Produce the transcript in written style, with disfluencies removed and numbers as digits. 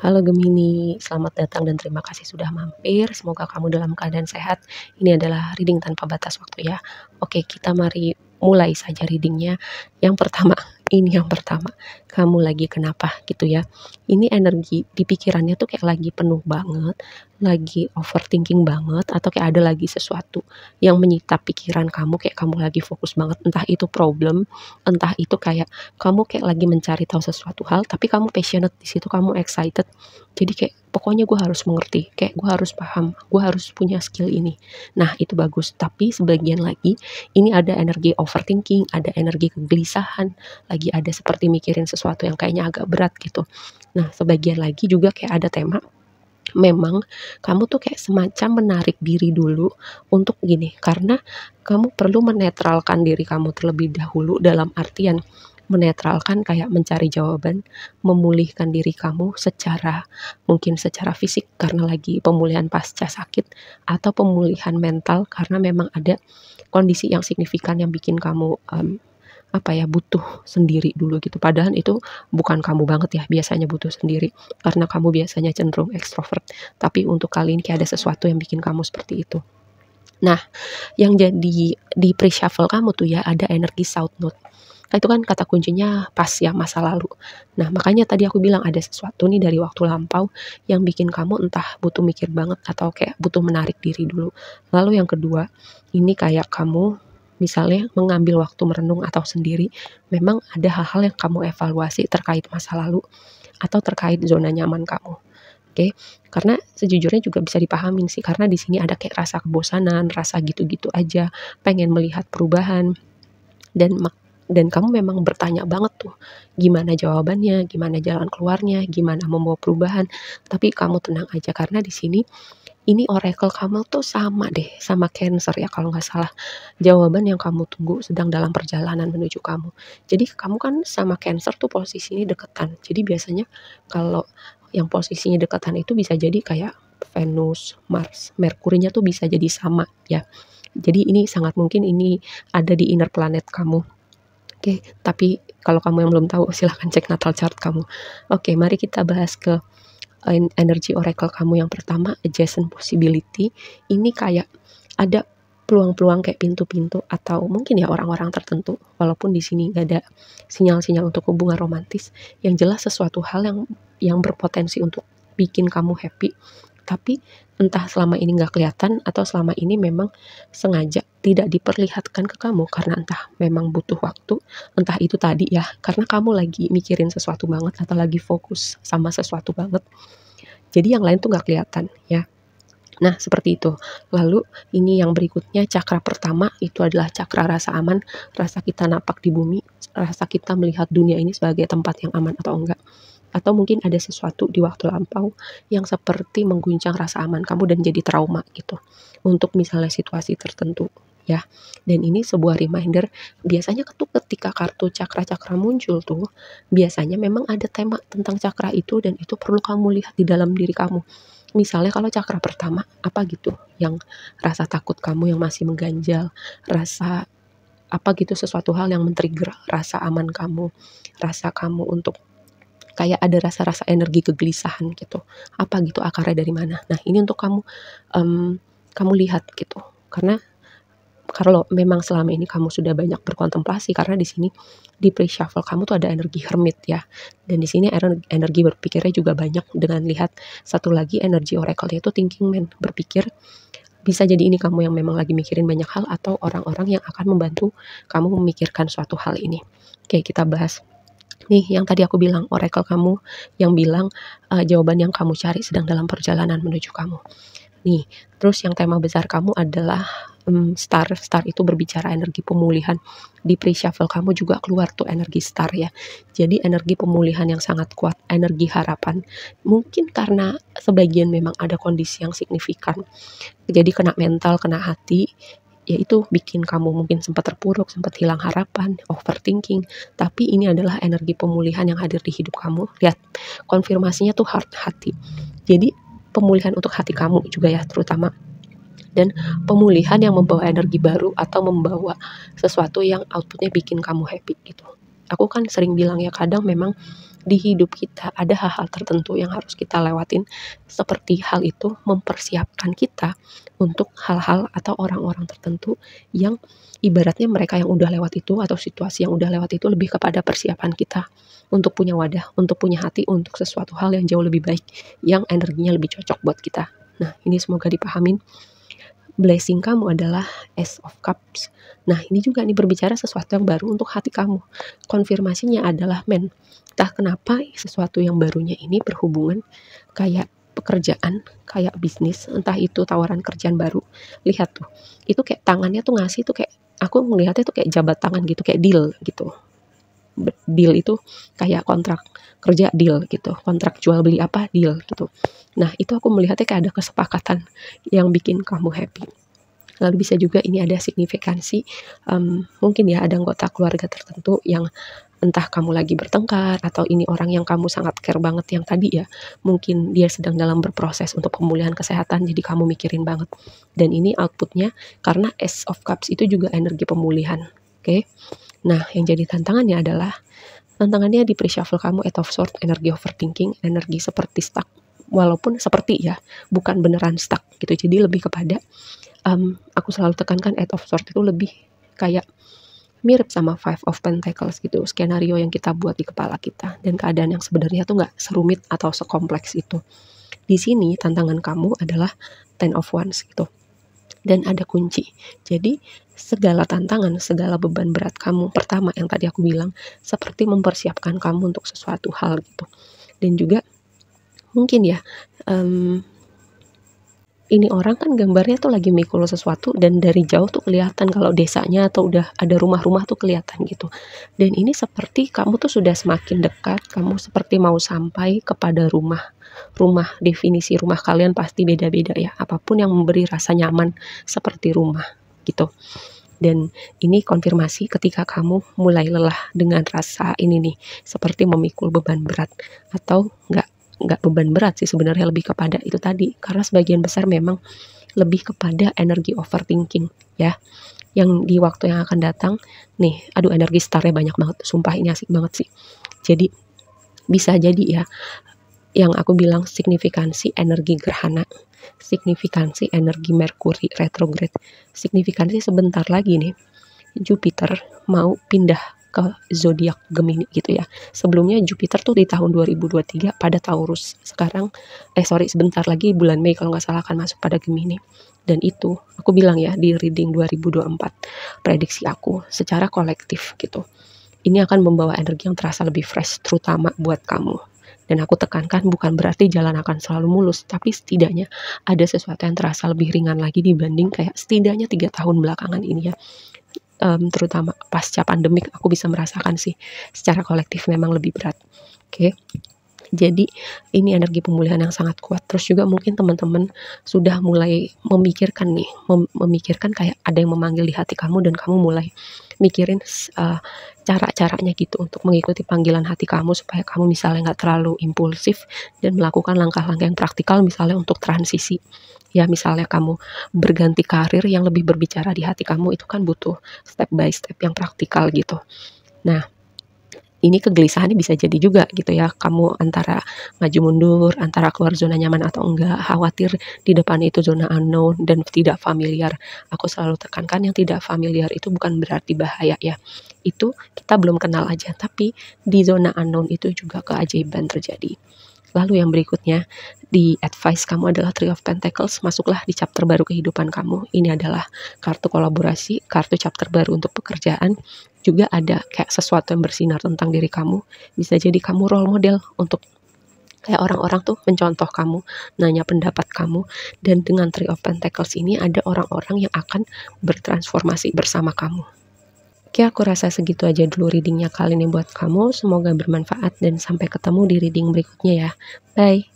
Halo Gemini, selamat datang dan terima kasih sudah mampir. Semoga kamu dalam keadaan sehat. Ini adalah reading tanpa batas waktu ya. Oke, kita mari mulai saja readingnya. Yang pertama, ini yang pertama. Kamu lagi kenapa gitu ya. Ini energi di pikirannya tuh kayak lagi penuh banget, lagi overthinking banget, atau kayak ada lagi sesuatu yang menyita pikiran kamu, kayak kamu lagi fokus banget. Entah itu problem, entah itu kayak kamu kayak lagi mencari tahu sesuatu hal, tapi kamu passionate di situ, kamu excited. Jadi kayak pokoknya gue harus mengerti, kayak gue harus paham, gue harus punya skill ini. Nah itu bagus, tapi sebagian lagi ini ada energi overthinking, ada energi kegelisahan, lagi ada seperti mikirin sesuatu yang kayaknya agak berat gitu. Nah sebagian lagi juga kayak ada tema memang kamu tuh kayak semacam menarik diri dulu untuk gini, karena kamu perlu menetralkan diri kamu terlebih dahulu, dalam artian menetralkan kayak mencari jawaban, memulihkan diri kamu secara mungkin secara fisik karena lagi pemulihan pasca sakit, atau pemulihan mental karena memang ada kondisi yang signifikan yang bikin kamu apa ya, butuh sendiri dulu gitu. Padahal itu bukan kamu banget ya, biasanya butuh sendiri karena kamu biasanya cenderung ekstrovert. Tapi untuk kali ini kayak ada sesuatu yang bikin kamu seperti itu. Nah, yang jadi di pre-shuffle kamu tuh ya ada energi South Node. Nah, itu kan kata kuncinya pas ya, masa lalu. Nah, makanya tadi aku bilang ada sesuatu nih dari waktu lampau yang bikin kamu entah butuh mikir banget atau kayak butuh menarik diri dulu. Lalu yang kedua, ini kayak kamu misalnya mengambil waktu merenung atau sendiri, memang ada hal-hal yang kamu evaluasi terkait masa lalu atau terkait zona nyaman kamu. Oke, karena sejujurnya juga bisa dipahamin sih, karena di sini ada kayak rasa kebosanan, rasa gitu-gitu aja, pengen melihat perubahan, dan dan kamu memang bertanya banget tuh, gimana jawabannya, gimana jalan keluarnya, gimana membawa perubahan. Tapi kamu tenang aja karena di sini ini oracle kamu tuh sama deh, sama Cancer ya kalau nggak salah. Jawaban yang kamu tunggu sedang dalam perjalanan menuju kamu. Jadi kamu kan sama Cancer tuh posisinya deketan. Jadi biasanya kalau yang posisinya dekatan itu bisa jadi kayak Venus, Mars, Merkurinya tuh bisa jadi sama ya. Jadi ini sangat mungkin ini ada di inner planet kamu. Oke, tapi kalau kamu yang belum tahu silahkan cek natal chart kamu. Oke, mari kita bahas ke energi oracle kamu yang pertama, adjacent possibility. Ini kayak ada peluang-peluang kayak pintu-pintu atau mungkin ya orang-orang tertentu, walaupun di sini nggak ada sinyal-sinyal untuk hubungan romantis. Yang jelas sesuatu hal yang berpotensi untuk bikin kamu happy, tapi entah selama ini nggak kelihatan atau selama ini memang sengaja tidak diperlihatkan ke kamu karena entah memang butuh waktu, entah itu tadi ya karena kamu lagi mikirin sesuatu banget atau lagi fokus sama sesuatu banget. Jadi yang lain tuh nggak kelihatan ya. Nah seperti itu. Lalu ini yang berikutnya, cakra pertama itu adalah cakra rasa aman, rasa kita napak di bumi, rasa kita melihat dunia ini sebagai tempat yang aman atau enggak. Atau mungkin ada sesuatu di waktu lampau yang seperti mengguncang rasa aman kamu dan jadi trauma gitu. Untuk misalnya situasi tertentu ya. Dan ini sebuah reminder, biasanya tuh ketika kartu cakra-cakra muncul tuh, biasanya memang ada tema tentang cakra itu dan itu perlu kamu lihat di dalam diri kamu. Misalnya kalau cakra pertama, apa gitu yang rasa takut kamu yang masih mengganjal, rasa apa gitu sesuatu hal yang men-trigger rasa aman kamu, rasa kamu untuk kayak ada rasa-rasa energi kegelisahan gitu. Apa gitu akarnya dari mana? Nah, ini untuk kamu kamu lihat gitu. Karena kalau memang selama ini kamu sudah banyak berkontemplasi, karena di sini di pre-shuffle kamu tuh ada energi hermit ya. Dan di sini energi berpikirnya juga banyak, dengan lihat satu lagi energi oracle yaitu thinking man, berpikir. Bisa jadi ini kamu yang memang lagi mikirin banyak hal atau orang-orang yang akan membantu kamu memikirkan suatu hal ini. Oke, kita bahas. Nih, yang tadi aku bilang, oracle kamu yang bilang jawaban yang kamu cari sedang dalam perjalanan menuju kamu. Nih, terus yang tema besar kamu adalah star. Star itu berbicara energi pemulihan. Di pre-shuffle kamu juga keluar tuh energi star ya. Jadi energi pemulihan yang sangat kuat, energi harapan. Mungkin karena sebagian memang ada kondisi yang signifikan. Jadi kena mental, kena hati, yaitu bikin kamu mungkin sempat terpuruk, sempat hilang harapan, overthinking. Tapi ini adalah energi pemulihan yang hadir di hidup kamu. Lihat, konfirmasinya tuh heart, hati. Jadi pemulihan untuk hati kamu juga ya terutama, dan pemulihan yang membawa energi baru atau membawa sesuatu yang outputnya bikin kamu happy gitu. Aku kan sering bilang ya, kadang memang di hidup kita ada hal-hal tertentu yang harus kita lewatin, seperti hal itu mempersiapkan kita untuk hal-hal atau orang-orang tertentu yang ibaratnya mereka yang udah lewat itu atau situasi yang udah lewat itu lebih kepada persiapan kita untuk punya wadah, untuk punya hati, untuk sesuatu hal yang jauh lebih baik, yang energinya lebih cocok buat kita. Nah, ini semoga dipahamin. Blessing kamu adalah Ace of Cups. Nah, ini juga nih berbicara sesuatu yang baru untuk hati kamu. Konfirmasinya adalah men. Entah kenapa sesuatu yang barunya ini berhubungan kayak pekerjaan, kayak bisnis, entah itu tawaran kerjaan baru. Lihat tuh, itu kayak tangannya tuh ngasih tuh kayak, aku melihatnya tuh kayak jabat tangan gitu, kayak deal gitu. Deal itu kayak kontrak kerja, deal gitu, kontrak jual beli apa, deal gitu. Nah, itu aku melihatnya kayak ada kesepakatan yang bikin kamu happy. Lalu bisa juga ini ada signifikansi, mungkin ya ada anggota keluarga tertentu yang entah kamu lagi bertengkar atau ini orang yang kamu sangat care banget yang tadi ya, mungkin dia sedang dalam berproses untuk pemulihan kesehatan, jadi kamu mikirin banget. Dan ini outputnya karena Ace of Cups itu juga energi pemulihan. Oke. Nah, yang jadi tantangannya di pre-shuffle kamu Eight of Swords, energi overthinking, energi seperti stuck. Walaupun seperti ya, bukan beneran stuck gitu. Jadi lebih kepada, aku selalu tekankan Eight of Swords itu lebih kayak mirip sama Five of Pentacles gitu, skenario yang kita buat di kepala kita, dan keadaan yang sebenarnya tuh nggak serumit atau sekompleks itu. Di sini tantangan kamu adalah Ten of Wands gitu, dan ada kunci. Jadi segala tantangan, segala beban berat kamu, pertama yang tadi aku bilang, seperti mempersiapkan kamu untuk sesuatu hal gitu. Dan juga mungkin ya, ini orang kan gambarnya tuh lagi mikul sesuatu dan dari jauh tuh kelihatan kalau desanya atau udah ada rumah-rumah tuh kelihatan gitu. Dan ini seperti kamu tuh sudah semakin dekat, kamu seperti mau sampai kepada rumah. Rumah, definisi rumah kalian pasti beda-beda ya. Apapun yang memberi rasa nyaman seperti rumah gitu. Dan ini konfirmasi ketika kamu mulai lelah dengan rasa ini nih, seperti memikul beban berat, atau nggak beban berat sih sebenarnya, lebih kepada itu tadi, karena sebagian besar memang lebih kepada energi overthinking ya, yang di waktu yang akan datang nih, aduh energi starnya banyak banget, sumpah ini asik banget sih. Jadi bisa jadi ya, yang aku bilang signifikansi energi gerhana, signifikansi energi Merkuri retrograde, signifikansi sebentar lagi nih Jupiter mau pindah ke zodiak Gemini gitu ya. Sebelumnya Jupiter tuh di tahun 2023 pada Taurus. Sekarang sebentar lagi bulan Mei kalau nggak salah akan masuk pada Gemini. Dan itu aku bilang ya di reading 2024, prediksi aku secara kolektif gitu, ini akan membawa energi yang terasa lebih fresh, terutama buat kamu. Dan aku tekankan bukan berarti jalan akan selalu mulus, tapi setidaknya ada sesuatu yang terasa lebih ringan lagi dibanding kayak setidaknya 3 tahun belakangan ini ya. Terutama pasca pandemik aku bisa merasakan sih secara kolektif memang lebih berat. Oke. Jadi ini energi pemulihan yang sangat kuat. Terus juga mungkin teman-teman sudah mulai memikirkan nih, memikirkan kayak ada yang memanggil di hati kamu dan kamu mulai mikirin cara-caranya gitu untuk mengikuti panggilan hati kamu supaya kamu misalnya nggak terlalu impulsif dan melakukan langkah-langkah yang praktikal misalnya untuk transisi. Ya misalnya kamu berganti karir yang lebih berbicara di hati kamu, itu kan butuh step by step yang praktikal gitu. Nah, ini kegelisahannya bisa jadi juga gitu ya, kamu antara maju mundur, antara keluar zona nyaman atau enggak, khawatir di depan itu zona unknown dan tidak familiar. Aku selalu tekankan yang tidak familiar itu bukan berarti bahaya ya, itu kita belum kenal aja, tapi di zona unknown itu juga keajaiban terjadi. Lalu yang berikutnya, di advice kamu adalah Three of Pentacles, masuklah di chapter baru kehidupan kamu. Ini adalah kartu kolaborasi, kartu chapter baru untuk pekerjaan. Juga ada kayak sesuatu yang bersinar tentang diri kamu. Bisa jadi kamu role model untuk kayak orang-orang tuh mencontoh kamu, nanya pendapat kamu. Dan dengan Three of Pentacles ini ada orang-orang yang akan bertransformasi bersama kamu. Oke, aku rasa segitu aja dulu readingnya kali ini buat kamu. Semoga bermanfaat dan sampai ketemu di reading berikutnya ya. Bye.